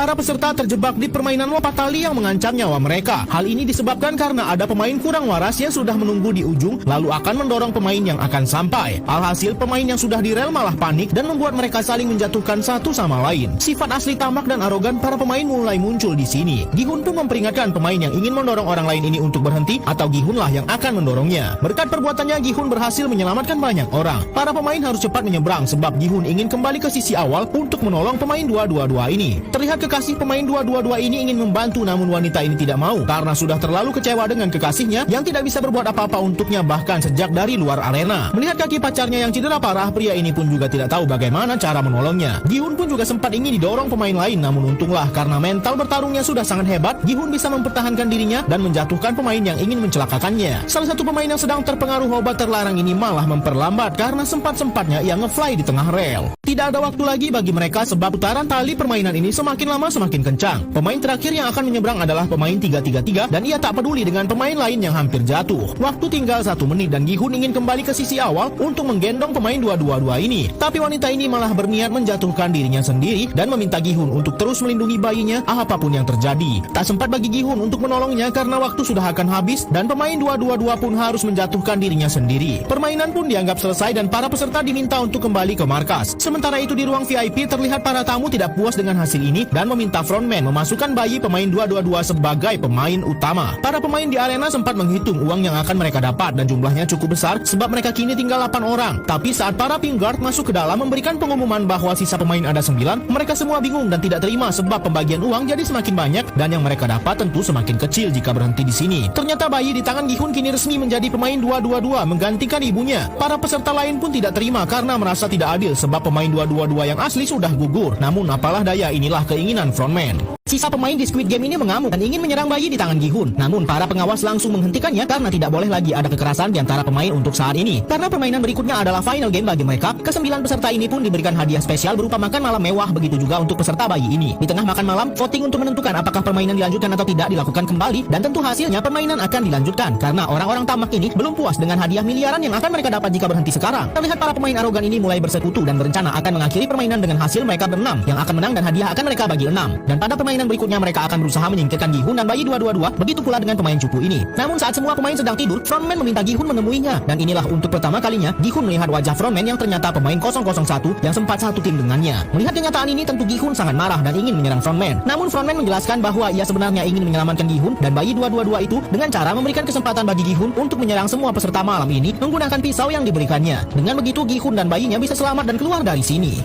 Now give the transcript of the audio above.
para peserta terjebak di permainan lompat tali yang mengancam nyawa mereka. Hal ini disebabkan karena ada pemain kurang waras yang sudah menunggu di ujung lalu akan mendorong pemain yang akan sampai. Alhasil pemain yang sudah di rel malah panik dan membuat mereka saling menjatuhkan satu sama lain. Sifat asli tamak dan arogan para pemain mulai muncul di sini. Gi-hun pun memperingatkan pemain yang ingin mendorong orang lain ini untuk berhenti atau Gi-hun lah yang akan mendorongnya. Berkat perbuatannya Gi-hun berhasil menyelamatkan banyak orang. Para pemain harus cepat menyeberang sebab Gi-hun ingin kembali ke sisi awal untuk menolong pemain 222 ini. Terlihat kekasih pemain 222 ini ingin membantu namun wanita ini tidak mau karena sudah terlalu kecewa dengan kekasihnya yang tidak bisa berbuat apa-apa untuknya bahkan sejak dari luar arena. Melihat kaki pacarnya yang cedera parah, pria ini pun juga tidak tahu bagaimana cara menolongnya. Gi-hun pun juga sempat ingin didorong pemain lain namun untunglah karena mental bertarungnya sudah sangat hebat, Gi-hun bisa mempertahankan dirinya dan menjatuhkan pemain yang ingin mencelakakannya. Salah satu pemain yang sedang terpengaruh obat terlarang ini malah memperlambat karena sempat-sempatnya ia nge-fly di tengah rel. Tidak ada waktu lagi bagi mereka sebab putaran tali permainan ini semakin lama semakin kencang. Pemain terakhir yang akan menyeberang adalah pemain 333 dan ia tak peduli dengan pemain lain yang hampir jatuh. Waktu tinggal 1 menit dan Gi-hun ingin kembali ke sisi awal untuk menggendong pemain 222 ini. Tapi wanita ini malah berniat menjatuhkan dirinya sendiri dan meminta Gi-hun untuk terus melindungi bayinya apapun yang terjadi. Tak sempat bagi Gi-hun untuk menolongnya karena waktu sudah akan habis dan pemain 222 pun harus menjatuhkan dirinya sendiri. Permainan pun dianggap selesai dan para peserta diminta untuk kembali ke markas. Sementara itu di ruang VIP terlihat para tamu tidak puas dengan hasil ini dan meminta frontman memasukkan bayi pemain 222 sebagai pemain utama. Para pemain di arena sempat menghitung uang yang akan mereka dapat dan jumlahnya cukup besar sebab mereka kini tinggal 8 orang. Tapi saat para pink guard masuk ke dalam memberikan pengumuman bahwa sisa pemain ada 9, mereka semua bingung dan tidak terima sebab pembagian uang jadi semakin banyak dan yang mereka dapat tentu semakin kecil jika berhenti di sini. Ternyata bayi di tangan Gi-hun kini resmi menjadi pemain 222 menggantikan ibunya. Para peserta lain pun tidak terima karena merasa tidak adil sebab pemain 222 yang asli sudah gugur. Namun apalah daya, inilah keinginan frontman. Sisa pemain di Squid Game ini mengamuk dan ingin menyerang bayi di tangan Gi-hun. Namun para pengawas langsung menghentikannya karena tidak boleh lagi ada kekerasan di antara pemain untuk saat ini. Karena permainan berikutnya adalah final game bagi mereka, ke-9 peserta ini pun diberikan hadiah spesial berupa makan malam mewah, begitu juga untuk peserta bayi ini. Di tengah makan malam, voting untuk menentukan apakah permainan dilanjutkan atau tidak dilakukan kembali dan tentu hasilnya permainan akan dilanjutkan karena orang-orang tamak ini belum puas dengan hadiah miliaran yang akan mereka dapat jika berhenti sekarang. Terlihat para pemain arogan ini mulai bersekutu dan berencana akan mengakhiri permainan dengan hasil mereka berenam yang akan menang dan hadiah akan mereka bagi 6. Dan pada permainan berikutnya mereka akan berusaha menyingkirkan Gi-hun dan bayi 222, begitu pula dengan pemain cupu ini. Namun saat semua pemain sedang tidur, frontman meminta Gi-hun menemuinya dan inilah untuk pertama kalinya Gi-hun melihat wajah frontman yang ternyata pemain 001 yang sempat satu tim dengannya. Melihat kenyataan ini tentu Gi-hun sangat marah dan ingin menyerang frontman. Namun frontman menjelaskan bahwa ia sebenarnya ingin menyelamatkan Gi-hun dan bayi 222 itu dengan cara memberikan kesempatan bagi Gi-hun untuk menyerang semua peserta malam ini menggunakan pisau yang diberikannya. Dengan begitu Gi-hun dan bayinya bisa selamat dan keluar dari sini.